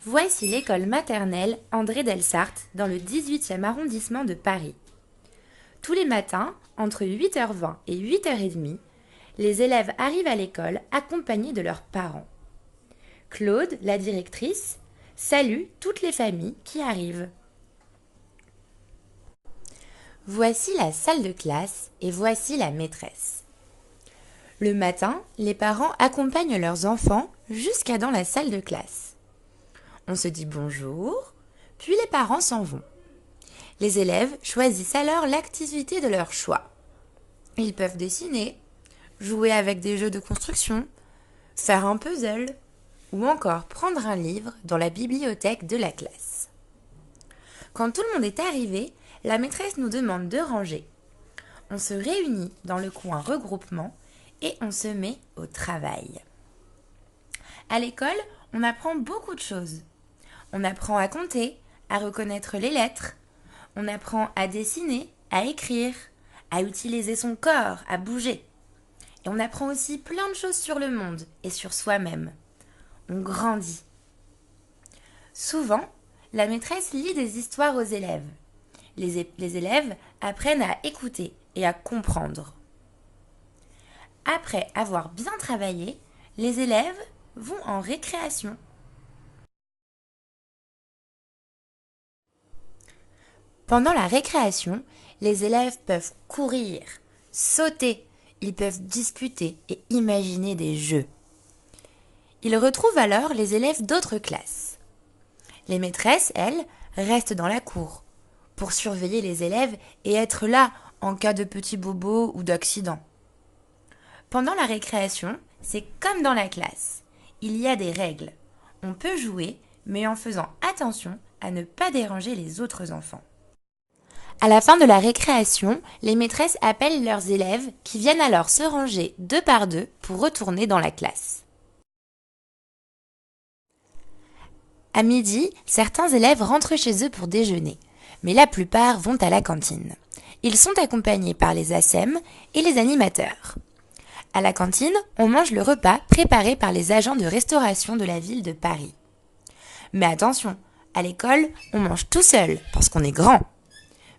Voici l'école maternelle André Delsarte dans le 18e arrondissement de Paris. Tous les matins, entre 8h20 et 8h30, les élèves arrivent à l'école accompagnés de leurs parents. Claude, la directrice, salue toutes les familles qui arrivent. Voici la salle de classe et voici la maîtresse. Le matin, les parents accompagnent leurs enfants jusqu'à dans la salle de classe. On se dit bonjour, puis les parents s'en vont. Les élèves choisissent alors l'activité de leur choix. Ils peuvent dessiner, jouer avec des jeux de construction, faire un puzzle ou encore prendre un livre dans la bibliothèque de la classe. Quand tout le monde est arrivé, la maîtresse nous demande de ranger. On se réunit dans le coin regroupement et on se met au travail. À l'école, on apprend beaucoup de choses. On apprend à compter, à reconnaître les lettres. On apprend à dessiner, à écrire, à utiliser son corps, à bouger. Et on apprend aussi plein de choses sur le monde et sur soi-même. On grandit. Souvent, la maîtresse lit des histoires aux élèves. Les élèves apprennent à écouter et à comprendre. Après avoir bien travaillé, les élèves vont en récréation. Pendant la récréation, les élèves peuvent courir, sauter, ils peuvent discuter et imaginer des jeux. Ils retrouvent alors les élèves d'autres classes. Les maîtresses, elles, restent dans la cour pour surveiller les élèves et être là en cas de petits bobos ou d'accident. Pendant la récréation, c'est comme dans la classe. Il y a des règles. On peut jouer, mais en faisant attention à ne pas déranger les autres enfants. À la fin de la récréation, les maîtresses appellent leurs élèves qui viennent alors se ranger deux par deux pour retourner dans la classe. À midi, certains élèves rentrent chez eux pour déjeuner, mais la plupart vont à la cantine. Ils sont accompagnés par les ASEM et les animateurs. À la cantine, on mange le repas préparé par les agents de restauration de la ville de Paris. Mais attention, à l'école, on mange tout seul parce qu'on est grand.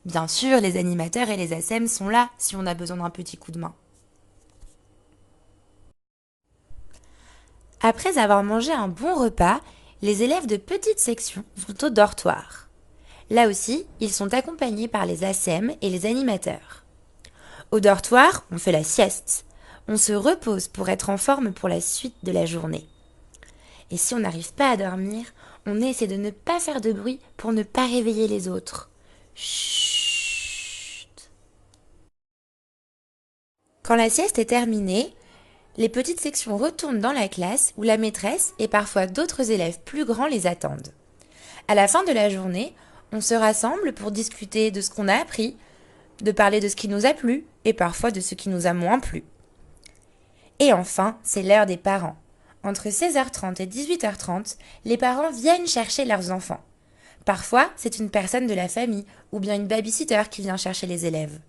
Bien sûr, les animateurs et les ASEM sont là si on a besoin d'un petit coup de main. Après avoir mangé un bon repas, les élèves de petites sections vont au dortoir. Là aussi, ils sont accompagnés par les ASEM et les animateurs. Au dortoir, on fait la sieste. On se repose pour être en forme pour la suite de la journée. Et si on n'arrive pas à dormir, on essaie de ne pas faire de bruit pour ne pas réveiller les autres. Chut. Quand la sieste est terminée, les petites sections retournent dans la classe où la maîtresse et parfois d'autres élèves plus grands les attendent. À la fin de la journée, on se rassemble pour discuter de ce qu'on a appris, de parler de ce qui nous a plu et parfois de ce qui nous a moins plu. Et enfin, c'est l'heure des parents. Entre 16h30 et 18h30, les parents viennent chercher leurs enfants. Parfois, c'est une personne de la famille ou bien une babysitter qui vient chercher les élèves.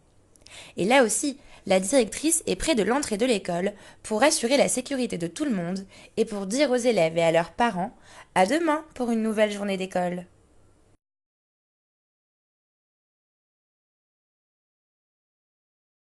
Et là aussi, la directrice est près de l'entrée de l'école pour assurer la sécurité de tout le monde et pour dire aux élèves et à leurs parents « à demain pour une nouvelle journée d'école ».